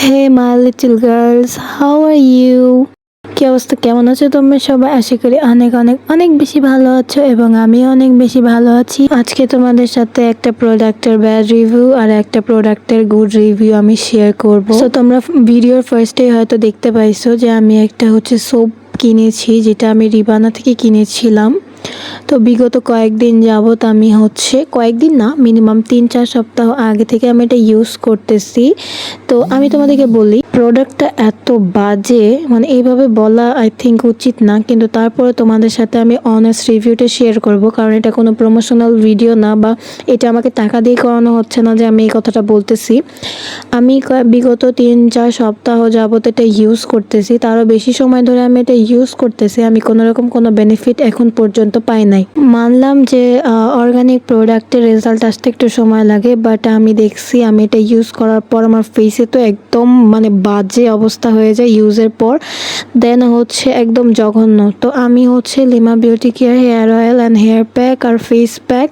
Hey my little girls, how are you? কি অবস্থা, কেমন আছো তোমরা সবাই? আশা করি অনেক অনেক অনেক বেশি ভালো আছো এবং আমি অনেক বেশি ভালো আছি। আজকে তোমাদের সাথে একটা প্রোডাক্টের ব্যাড রিভিউ আর একটা প্রোডাক্টের গুড রিভিউ আমি শেয়ার করব। তো তোমরা ভিডিওর ফার্স্টে হয়তো দেখতে পাইছো যে আমি একটা সোপ কিনেছি, যেটা আমি রিবানা থেকে কিনেছিলাম। তো বিগত কয়েকদিন যাবত আমি কয়েকদিন না, মিনিমাম 3-4 সপ্তাহ আগে থেকে আমি এটা ইউজ করতেছি। তো আমি তোমাদেরকে বলি, প্রোডাক্টটা এত বাজে, মানে এইভাবে বলা আই থিঙ্ক উচিত না, কিন্তু তারপরে তোমাদের সাথে আমি অনেস্ট রিভিউটা শেয়ার করব, কারণ এটা কোনো প্রমোশনাল ভিডিও না, বা এটা আমাকে টাকা দিয়ে করানো হচ্ছে না যে আমি এই কথাটা বলতেছি। আমি বিগত 3-4 সপ্তাহ যাবত এটা ইউজ করতেছি, তারও বেশি সময় ধরে আমি এটা ইউজ করতেছি। আমি কোনোরকম কোনো বেনিফিট এখন পর্যন্ত পাই নাই। মানলাম যে অর্গানিক প্রোডাক্টের রেজাল্ট আসতে একটু সময় লাগে, বাট আমি দেখছি আমি এটা ইউজ করার পর আমার ফেসে তো একদম মানে বাজে অবস্থা হয়ে যায় ইউজের পর। দেন একদম জঘন্য। তো আমি Lima beauty care hair oil and hair pack আর ফেস প্যাক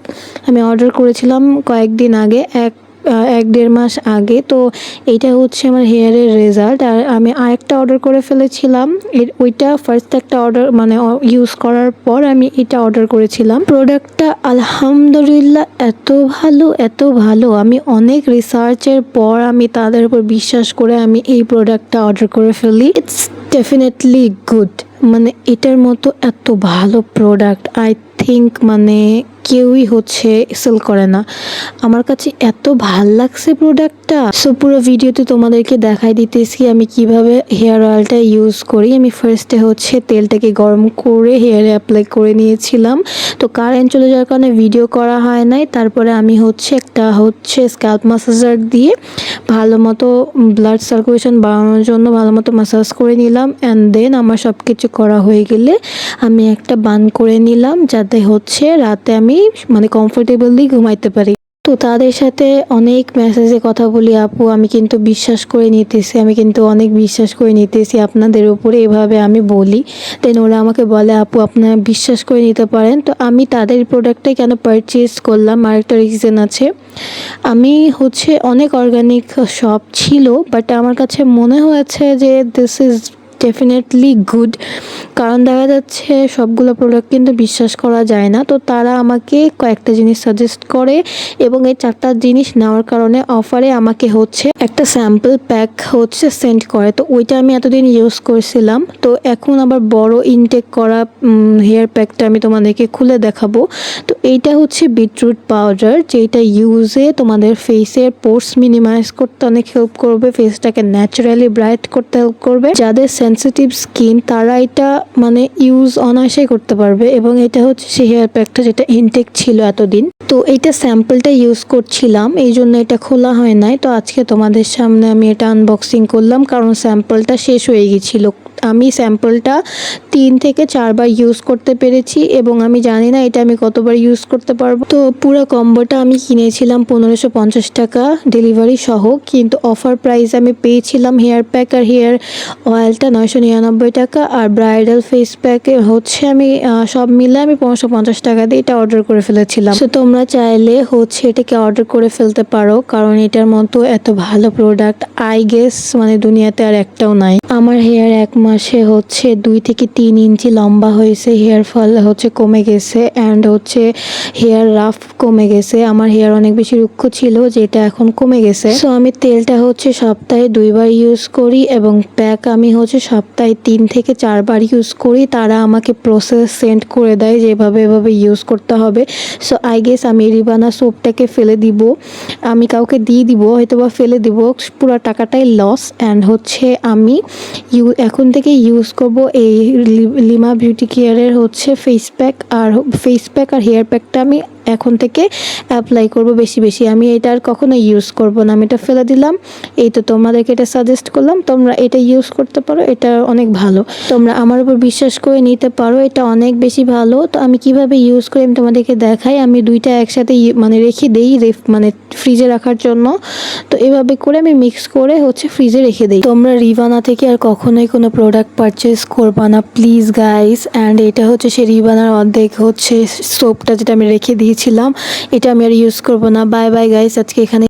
আমি অর্ডার করেছিলাম কয়েকদিন আগে, 1-1.5 মাস আগে। তো এইটা আমার হেয়ারের রেজাল্ট। আর আমি আরেকটা অর্ডার করে ফেলেছিলাম, ওইটা ফার্স্ট একটা অর্ডার মানে ইউজ করার পর আমি এটা অর্ডার করেছিলাম। প্রোডাক্টটা আলহামদুলিল্লাহ এত ভালো। আমি অনেক রিসার্চের পর আমি তাদের উপর বিশ্বাস করে আমি এই প্রোডাক্টটা অর্ডার করে ফেলি। It's definitely good. মানে এটার মতো এত ভালো প্রোডাক্ট আই থিঙ্ক মানে কেউই সেল করে না। আমার কাছে এত ভাল লাগছে প্রোডাক্টটা। সো পুরো ভিডিওতে তোমাদেরকে দেখাই দিতেছি আমি কিভাবে হেয়ার অয়েলটা ইউজ করি। আমি ফার্স্টে তেলটাকে গরম করে হেয়ারে অ্যাপ্লাই করে নিয়েছিলাম। তো কারেন্ট চলে যাওয়ার কারণে ভিডিও করা হয় নাই। তারপরে আমি একটা স্ক্যাল্প ম্যাসাজার দিয়ে ভালো মতো ব্লাড সার্কুলেশন বাড়ানোর জন্য ভালো মতো ম্যাসাজ করে নিলাম। অ্যান্ড দেন আমার সব কিছু করা হয়ে গেলে আমি একটা বান করে নিলাম, যাতে রাতে আমি মানে কমফোর্টেবলি ঘুমাইতে পারি। তো তাদের সাথে অনেক মেসেজে কথা বলি, আপু আমি কিন্তু অনেক বিশ্বাস করে নিতেছি আপনাদের উপরে, এভাবে আমি বলি। দেন ওরা আমাকে বলে, আপু আপনারা বিশ্বাস করে নিতে পারেন। তো আমি তাদের প্রোডাক্টটাই কেন পারচেজ করলাম, আরেকটা রিজন আছে। আমি অনেক অর্গানিক শপ ছিল, বাট আমার কাছে মনে হয়েছে যে দিস ইজ ডেফিনেটলি গুড। কারণ দেখা যাচ্ছে সবগুলো প্রোডাক্ট কিন্তু বিশ্বাস করা যায় না। তো তারা আমাকে কয়েকটা জিনিস সাজেস্ট করে এবং এই 4টা জিনিস নেওয়ার কারণে অফারে আমাকে একটা স্যাম্পল প্যাক সেন্ড করে। তো ওইটা আমি এতদিন ইউজ করছিলাম। তো এখন আবার বড় ইনটেক করা হেয়ার প্যাকটা আমি তোমাদেরকে খুলে দেখাবো। তো এইটা বিটরুট পাউডার, যেটা ইউজে তোমাদের ফেসের পোর্স মিনিমাইজ করতে অনেক হেল্প করবে, ফেসটাকে ন্যাচারালি ব্রাইট করতে হেল্প করবে। যাদের সেন্সিটিভ স্কিন তারা এটা মানে ইউজ অনায়াসে করতে পারবে। এবং এটা সেই হেয়ার প্যাকটা যেটা ইনটেক ছিল এতদিন। তো এইটা স্যাম্পলটা ইউজ করছিলাম, এই জন্য এটা খোলা হয় নাই। তো আজকে তোমাদের সামনে আমি এটা আনবক্সিং করলাম, কারণ স্যাম্পলটা শেষ হয়ে গেছিলো। আমি স্যাম্পলটা 3 থেকে 4 বার ইউজ করতে পেরেছি এবং আমি জানি না এটা আমি কতবার ইউজ করতে পারবো। তো পুরো কম্বোটা আমি কিনেছিলাম 1550 টাকা ডেলিভারি সহ, কিন্তু অফার প্রাইস আমি পেয়েছিলাম হেয়ার প্যাক আর হেয়ার অয়েলটা 999 টাকা, আর ব্রাইডাল ফেস প্যাকে আমি সব মিলে আমি 1550 টাকা দিয়ে এটা অর্ডার করে ফেলেছিলাম। তো তোমরা চাইলে এটাকে অর্ডার করে ফেলতে পারো, কারণ এটার মতো এত ভালো প্রোডাক্ট আই গেস মানে দুনিয়াতে আর একটাও নাই। আমার হেয়ার 1 মাসে 2 থেকে 3 ইঞ্চি লম্বা হয়েছে, হেয়ার ফল কমে গেছে, অ্যান্ড হেয়ার রাফ কমে গেছে। আমার হেয়ার অনেক বেশি রুক্ষ ছিল, যেটা এখন কমে গেছে। সো আমি তেলটা সপ্তাহে 2 বার ইউজ করি এবং প্যাক আমি সপ্তাহে 3 থেকে 4 বার ইউজ করি। তারা আমাকে প্রসেস সেন্ড করে দেয় যে এভাবে ইউজ করতে হবে। সো আই গেস আমি রিবানা সোপটাকে ফেলে দিব, আমি কাউকে দিয়ে দিব, হয়তো বা ফেলে দিব, পুরো টাকাটাই লস। অ্যান্ড আমি এখন থেকে ইউজ করব এই লিমা বিউটি কেয়ারের ফেস প্যাক আর হেয়ার প্যাকটা আমি এখন থেকে অ্যাপ্লাই করব বেশি বেশি। আমি এটা আর কখনো ইউজ করব না, আমি এটা ফেলে দিলাম। এই তো তোমাদেরকে এটা সাজেস্ট করলাম, তোমরা এটা ইউজ করতে পারো, এটা অনেক ভালো। তোমরা আমার উপর বিশ্বাস করে নিতে পারো, এটা অনেক বেশি ভালো। তো আমি কিভাবে ইউজ করি আমি তোমাদেরকে দেখাই। আমি দুইটা একসাথে মানে রেখে দেই মানে ফ্রিজে রাখার জন্য। তো এভাবে করে আমি মিক্স করে ফ্রিজে রেখে দিই। তোমরা রিবানা থেকে আর কখনোই কোনো প্রোডাক্ট পারচেজ করবা না প্লিজ গাইস। অ্যান্ড এটা সে রিবানার অর্ধেক সোপটা যেটা আমি রেখে দিয়েছিলাম, এটা আমি আর ইউজ করবো না। বাই বাই গাইস, আজকে এখানে